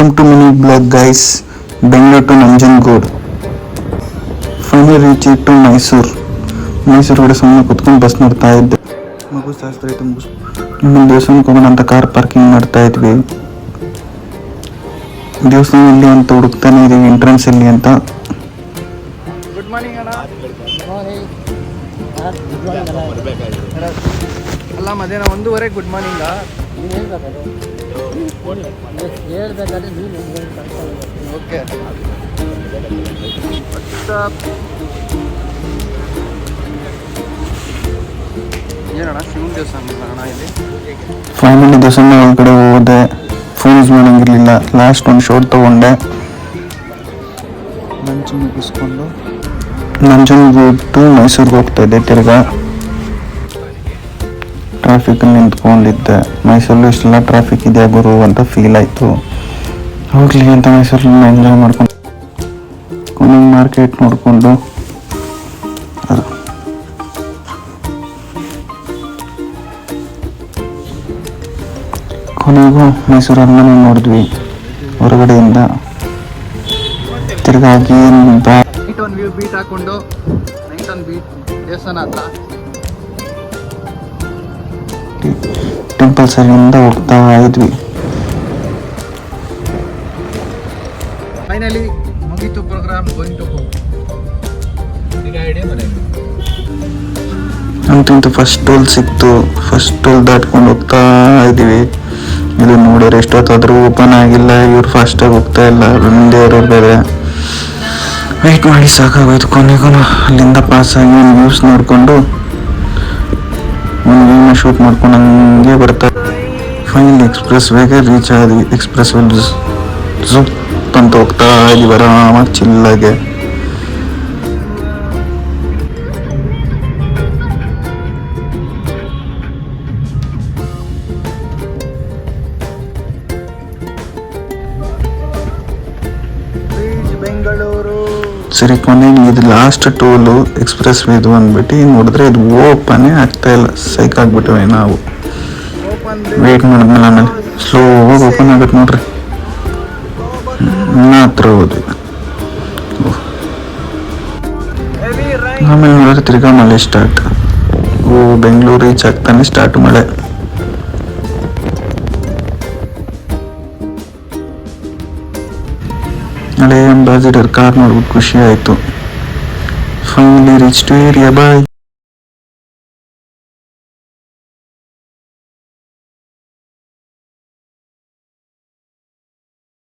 Welcome to mini blog guys. Bengaluru to Nanjangud, final reach to Mysuru ಕಡೆ ಸುಮ್ಮನೆ ಕುತ್ಕೊಂಡು ಬಸ್ ನೋಡ್ತಾ ಇದ್ದೆ. ಮಗು ಶಾಸ್ತ್ರ ಆಯಿತು ಇನ್ನೊಂದು ದೇವಸ್ಥಾನಕ್ಕೆ ಹೋಗೋಣ ಅಂತ ಕಾರ್ ಪಾರ್ಕಿಂಗ್ ಮಾಡ್ತಾ ಇದ್ವಿ. ದೇವಸ್ಥಾನ ಎಲ್ಲಿ ಅಂತ ಹುಡುಕ್ತಾನೆ ಇದೀವಿ, ಎಂಟ್ರೆನ್ಸ್ ಎಲ್ಲಿ ಅಂತ. ಗುಡ್ ಮಾರ್ನಿಂಗ್ ಅಣ್ಣ. ಅಲ್ಲ ಮಧ್ಯಾಹ್ನ 1:30 ಗುಡ್ ಮಾರ್ನಿಂಗ. ಓಕೆ ಏನಣ್ಣ ಶಿವನ ದೇವಸ್ಥಾನ ಅಣ್ಣ ಇಲ್ಲಿ. ಫೈನಲಿ ದೇವಸ್ಥಾನ ಒಳಗಡೆ ಹೋದೆ. Phone use ಮಾಡೋಂಗಿರಲಿಲ್ಲ. ಲಾಸ್ಟ್ ಒಂದು ಶೋಟ್ ತೊಗೊಂಡೆ. ಲಂಚ್ ಮುಗಿಸ್ಕೊಂಡು ನಂಜನಗೂಡು ಟು ಮೈಸೂರಿಗೆ ಹೋಗ್ತಾ ಇದ್ದೆ. ತಿರ್ಗಾ ಟ್ರಾಫಿಕ್ ನಿಂತ್ಕೊಂಡಿದ್ದೆ. ಮೈಸೂರಲ್ಲಿ ಇಷ್ಟೆಲ್ಲ ಟ್ರಾಫಿಕ್ ಇದೆ ಗುರು ಅಂತ ಫೀಲ್ ಆಯಿತು. ಹೋಗ್ಲಿ ಅಂತ ಮೈಸೂರಲ್ಲಿ ಎಂಜಾಯ್ ಮಾಡ್ಕೊಂಡು ಕೊನೆಗೆ ಮಾರ್ಕೆಟ್ ನೋಡಿಕೊಂಡು ಕೊನೆಗೂ ಮೈಸೂರು ಅರಮನೆ ನೋಡಿದ್ವಿ ಹೊರಗಡೆಯಿಂದ. ತಿರ್ಗಾಗಿ ನೈಟ್ ಒಂದು ವ್ಯೂ ಬೀಟ್ ಹಾಕೊಂಡು ನೈಟ್ ಒಂದು ಬೀಟ್ ದೇವಸ್ಥಾನ ಹತ್ರ ಟೆಂಪಲ್ಸ್ ಅಲ್ಲಿಂದ ಹೋಗ್ತಾ ಇದ್ವಿ. ಫೈನಲಿ ಮುಗೀತು ಪ್ರೋಗ್ರಾಮ್. Going to home. ಅಂತೂ ಫಸ್ಟ್ ಟೋಲ್ ಸಿಕ್ತು. ಫಸ್ಟ್ ಟೋಲ್ ದಾಟ್ಕೊಂಡು ಹೋಗ್ತಾ ಇದ್ದೀವಿ. ಇದು ನೋಡಿದ್ರೆ ಎಷ್ಟೊತ್ತಾದ್ರೂ ಓಪನ್ ಆಗಿಲ್ಲ. ಇವ್ರು ಫಾಸ್ಟಾಗಿ ಹೋಗ್ತಾ ಇಲ್ಲ. ಮುಂದೆ ಇರೋರು ಬೇರೆ ವೆಯ್ಟ್ ಮಾಡಿ ಸಾಕಾಗೋಯ್ತು. ಕೊನೆಗೂ ಅಲ್ಲಿಂದ ಪಾಸ್ ಆಗಿ ಒಂದು ವ್ಯೂಸ್ ನೋಡಿಕೊಂಡು ಒಂದು ವ್ಯೂನ ಶೂಟ್ ಮಾಡ್ಕೊಂಡು ಹಂಗೆ ಬರ್ತಾ ಫೈನಲಿ ಎಕ್ಸ್ಪ್ರೆಸ್ ವೇಗೆ ರೀಚ್ ಆದ್ವಿ. ಎಕ್ಸ್ಪ್ರೆಸ್ ವೇ ಝುಪ್ ಅಂತ ಹೋಗ್ತಾ ಇದೀವಿ ಆರಾಮಾಗಿ ಚಿಲ್ಲಾಗೆ. ಬೆಂಗಳೂರು. ಸರಿ, ಕೊನೆಗೆ ಇದು ಲಾಸ್ಟ್ ಟೋಲು ಎಕ್ಸ್ಪ್ರೆಸ್ ವೇದು ಅಂದ್ಬಿಟ್ಟು ನೋಡಿದ್ರೆ ಇದು ಓಪನೇ ಆಗ್ತಾ ಇಲ್ಲ. ಸೈಕ್ ಆಗ್ಬಿಟ್ಟಿವೆ ನಾವು. ವೇಟ್ ಮಾಡಿದ್ಮೇಲೆ ಆಮೇಲೆ ಸ್ಲೋ ಹೋಗಿ ಓಪನ್ ಆಗುತ್ತೆ ನೋಡ್ರಿ. ಇನ್ನ ಹತ್ರ ಹೋದ್ವಿ. ಆಮೇಲೆ ನೋಡಿದ್ರೆ ತಿರ್ಗಾ ಮಳೆ ಸ್ಟಾರ್ಟ್. ಬೆಂಗಳೂರು ರೀಚ್ ಆಗ್ತಾನೆ ಸ್ಟಾರ್ಟ್ ಮಳೆ. ಹಳೆ ಅಂಬಾಸಿಡರ್ ಕಾರ್ ನೋಡ್ಬಿಟ್ಟು ಖುಷಿ ಆಯಿತು. Finally reach to area. Bye.